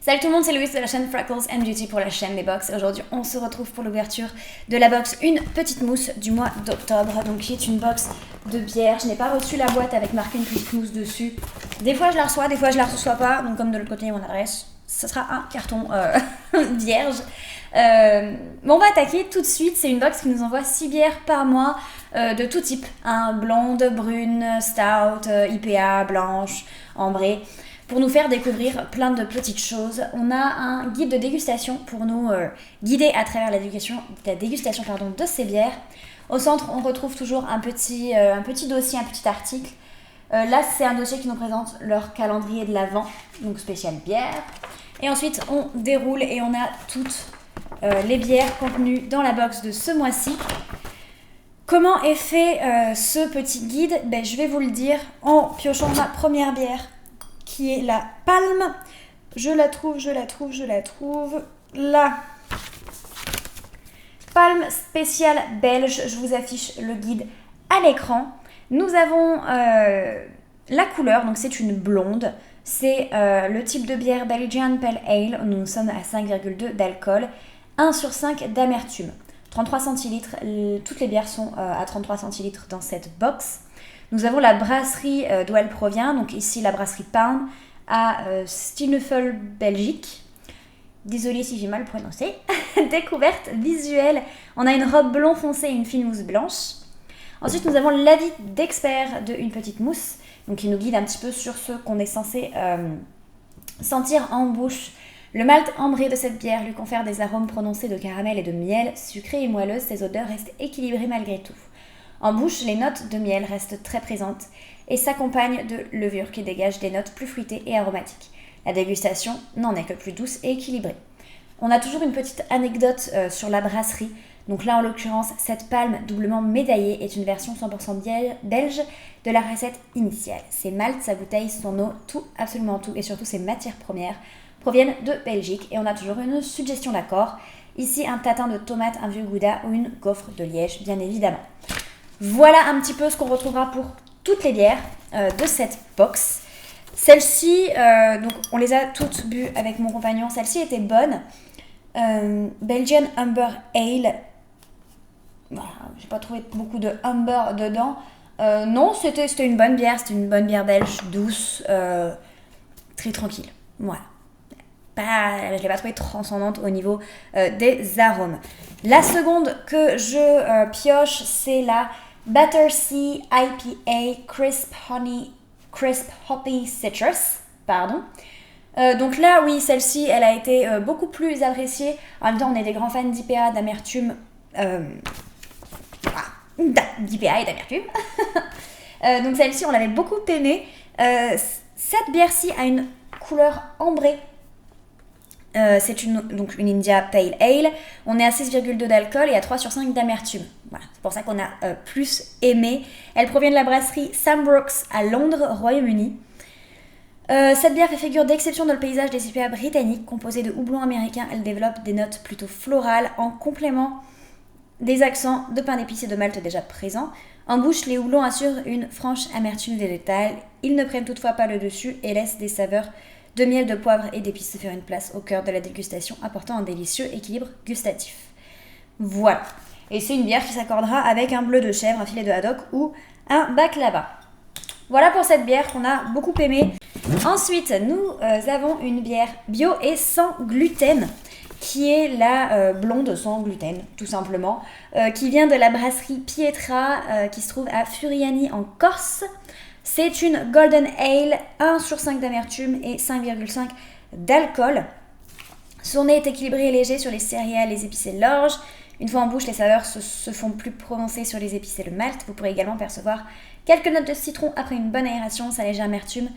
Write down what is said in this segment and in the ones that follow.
Salut tout le monde, c'est Louise de la chaîne Freckles and Beauty pour la chaîne des box. Aujourd'hui, on se retrouve pour l'ouverture de la box Une Petite Mousse du mois d'octobre. Donc, qui est une box de bière. Je n'ai pas reçu la boîte avec marqué Une Petite Mousse dessus. Des fois, je la reçois, des fois, je la reçois pas. Donc, comme de l'autre côté, il y a mon adresse, ça sera un carton vierge. On va attaquer tout de suite. C'est une box qui nous envoie 6 bières par mois de tout type. Blonde, brune, stout, IPA, blanche, ambrée. Pour nous faire découvrir plein de petites choses. On a un guide de dégustation pour nous guider à travers la dégustation de ces bières. Au centre, on retrouve toujours un petit dossier, un petit article. Là, c'est un dossier qui nous présente leur calendrier de l'Avent, donc spécial bière. Et ensuite, on déroule et on a toutes les bières contenues dans la box de ce mois-ci. Comment est fait ce petit guide ? Je vais vous le dire en piochant ma première bière, qui est la Palme. Je la trouve. La Palme spéciale belge. Je vous affiche le guide à l'écran. Nous avons la couleur, donc c'est une blonde. C'est le type de bière Belgian Pale Ale. Nous sommes à 5,2 d'alcool, 1 sur 5 d'amertume. 33 centilitres. Toutes les bières sont à 33 centilitres dans cette box. Nous avons la brasserie d'où elle provient, donc ici la brasserie Palm à Steenuffel, Belgique. Désolée si j'ai mal prononcé. Découverte visuelle. On a une robe blond foncé et une fine mousse blanche. Ensuite, nous avons l'avis d'expert de Une Petite Mousse, donc qui nous guide un petit peu sur ce qu'on est censé sentir en bouche. Le malt ambré de cette bière lui confère des arômes prononcés de caramel et de miel, sucrés et moelleuses. Ses odeurs restent équilibrées malgré tout. En bouche, les notes de miel restent très présentes et s'accompagnent de levure qui dégage des notes plus fruitées et aromatiques. La dégustation n'en est que plus douce et équilibrée. On a toujours une petite anecdote sur la brasserie. Donc là, en l'occurrence, cette palme doublement médaillée est une version 100% belge de la recette initiale. Ses maltes, sa bouteille, son eau, tout, absolument tout, et surtout ses matières premières proviennent de Belgique. Et on a toujours une suggestion d'accord. Ici, un tatin de tomate, un vieux gouda ou une gaufre de Liège, bien évidemment. Voilà un petit peu ce qu'on retrouvera pour toutes les bières de cette box. Celle-ci, donc on les a toutes bues avec mon compagnon. Celle-ci était bonne. Belgian Amber Ale. Voilà, j'ai pas trouvé beaucoup de amber dedans. Non, c'était une bonne bière. C'était une bonne bière belge, douce, très tranquille. Voilà. Je l'ai pas trouvée transcendante au niveau des arômes. La seconde que je pioche, c'est la Battersea IPA Crisp Hoppy Citrus. Donc là, oui, celle-ci, elle a été beaucoup plus appréciée. En même temps, on est des grands fans d'IPA, d'amertume. D'IPA et d'amertume. Donc celle-ci, on l'avait beaucoup aimée. Cette bière-ci a une couleur ambrée. C'est une India Pale Ale. On est à 6,2 d'alcool et à 3 sur 5 d'amertume. Voilà, c'est pour ça qu'on a plus aimé. Elle provient de la brasserie Sam Brooks à Londres, Royaume-Uni. Cette bière fait figure d'exception dans le paysage des IPA britanniques. Composée de houblon américain, elle développe des notes plutôt florales en complément des accents de pain d'épices et de malt déjà présents. En bouche, les houblons assurent une franche amertume végétale. Ils ne prennent toutefois pas le dessus et laissent des saveurs de miel, de poivre et d'épices se faire une place au cœur de la dégustation, apportant un délicieux équilibre gustatif. Voilà. Et c'est une bière qui s'accordera avec un bleu de chèvre, un filet de haddock ou un baklava. Voilà pour cette bière qu'on a beaucoup aimée. Ensuite, nous avons une bière bio et sans gluten, qui est la blonde sans gluten, tout simplement, qui vient de la brasserie Pietra, qui se trouve à Furiani en Corse. C'est une Golden Ale, 1 sur 5 d'amertume et 5,5 d'alcool. Son nez est équilibré et léger sur les céréales, les épices et l'orge. Une fois en bouche, les saveurs se font plus prononcées sur les épices et le malt. Vous pourrez également percevoir quelques notes de citron après une bonne aération, sa légère amertume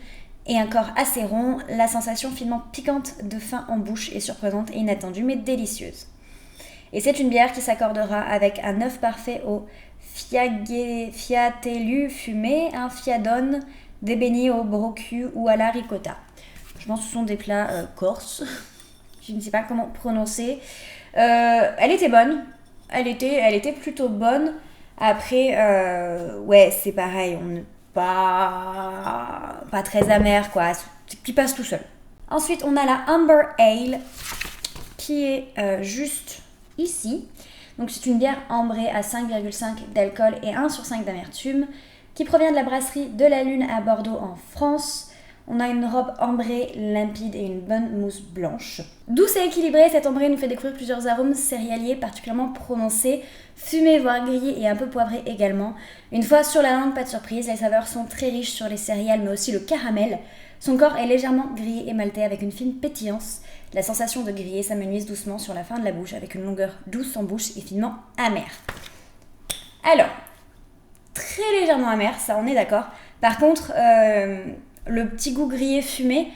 et un corps assez rond. La sensation finement piquante de fin en bouche est surprenante et inattendue mais délicieuse. Et c'est une bière qui s'accordera avec un œuf parfait au fiatellu fumé, un fiadone, des beignets au brocu ou à la ricotta. Je pense que ce sont des plats corses. Je ne sais pas comment prononcer. Elle était bonne. Elle était plutôt bonne. Après, ouais, c'est pareil. On n'est pas très amer, quoi. Qui passe tout seul. Ensuite, on a la Amber Ale qui est juste ici. Donc c'est une bière ambrée à 5,5 d'alcool et 1 sur 5 d'amertume qui provient de la brasserie de la Lune à Bordeaux en France. On a une robe ambrée limpide et une bonne mousse blanche. Douce et équilibrée, cette ambrée nous fait découvrir plusieurs arômes céréaliers particulièrement prononcés, fumés voire grillés et un peu poivrés également. Une fois sur la langue, pas de surprise, les saveurs sont très riches sur les céréales mais aussi le caramel. Son corps est légèrement grillé et maltais avec une fine pétillance. La sensation de griller s'amenuise doucement sur la fin de la bouche avec une longueur douce en bouche et finement amère. Alors, très légèrement amère, ça on est d'accord. Par contre, le petit goût grillé fumé,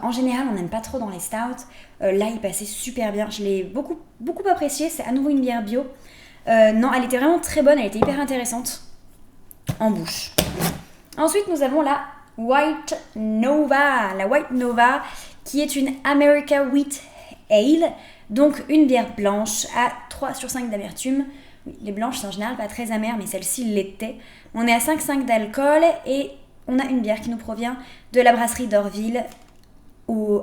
en général on n'aime pas trop dans les stouts, là il passait super bien, je l'ai beaucoup apprécié, c'est à nouveau une bière bio. Non, elle était vraiment très bonne, elle était hyper intéressante en bouche. Ensuite nous avons la White Nova, qui est une America Wheat Ale, donc une bière blanche à 3 sur 5 d'amertume. Les blanches c'est en général pas très amères, mais celle-ci l'était. On est à 5,5 d'alcool et on a une bière qui nous provient de la brasserie d'Orville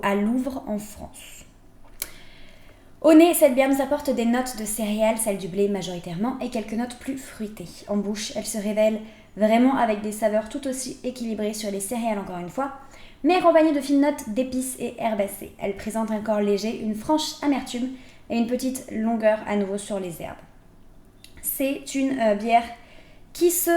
à Louvres en France. Au nez, cette bière nous apporte des notes de céréales, celles du blé majoritairement, et quelques notes plus fruitées. En bouche, elle se révèle vraiment avec des saveurs tout aussi équilibrées sur les céréales encore une fois, mais accompagnée de fines notes d'épices et herbacées. Elle présente un corps léger, une franche amertume et une petite longueur à nouveau sur les herbes. C'est une bière qui se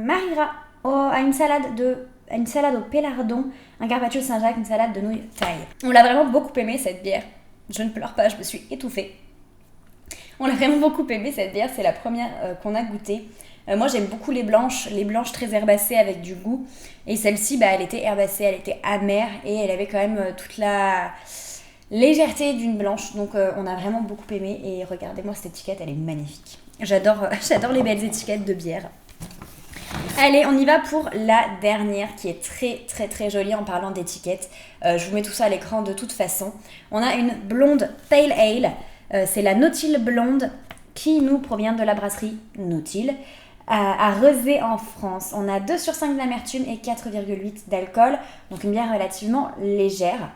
mariera à une salade au pélardon, un carpaccio de Saint-Jacques, une salade de nouilles thaï. On l'a vraiment beaucoup aimé cette bière. Je ne pleure pas, je me suis étouffée. On l'a vraiment beaucoup aimé cette bière, c'est la première qu'on a goûtée. Moi j'aime beaucoup les blanches très herbacées avec du goût. Et celle-ci, elle était herbacée, elle était amère et elle avait quand même toute la légèreté d'une blanche. Donc on a vraiment beaucoup aimé et regardez-moi cette étiquette, elle est magnifique. J'adore les belles étiquettes de bière. Allez, on y va pour la dernière qui est très jolie en parlant d'étiquette. Je vous mets tout ça à l'écran de toute façon. On a une blonde Pale Ale. C'est la Nautile blonde qui nous provient de la brasserie Nautile à Rezé en France. On a 2 sur 5 d'amertume et 4,8 d'alcool. Donc une bière relativement légère.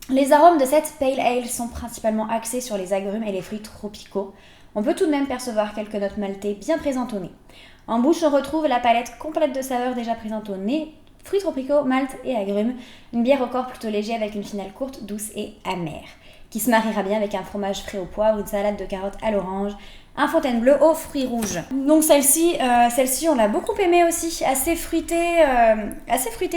Les arômes de cette Pale Ale sont principalement axés sur les agrumes et les fruits tropicaux. On peut tout de même percevoir quelques notes maltées bien présentes au nez. En bouche, on retrouve la palette complète de saveurs déjà présentes au nez, fruits tropicaux, malt et agrumes. Une bière au corps plutôt léger avec une finale courte, douce et amère, qui se mariera bien avec un fromage frais au poivre, une salade de carottes à l'orange, un Fontainebleau aux fruits rouges. Donc celle-ci on l'a beaucoup aimée aussi, assez fruitée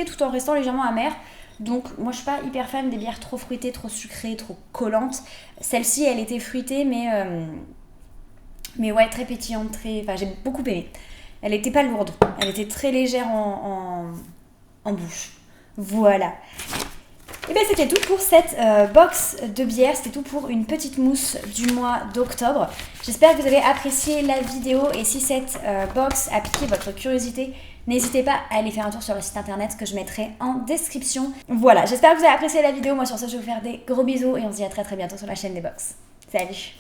tout en restant légèrement amère. Donc moi je suis pas hyper fan des bières trop fruitées, trop sucrées, trop collantes. Celle-ci elle était fruitée mais ouais, très pétillante, j'ai beaucoup aimé. Elle était pas lourde, elle était très légère en bouche. Voilà. Et bien c'était tout pour cette box de bière, c'était tout pour une petite mousse du mois d'octobre. J'espère que vous avez apprécié la vidéo et si cette box a piqué votre curiosité, n'hésitez pas à aller faire un tour sur le site internet que je mettrai en description. Voilà, j'espère que vous avez apprécié la vidéo. Moi sur ça je vais vous faire des gros bisous et on se dit à très bientôt sur la chaîne des box. Salut!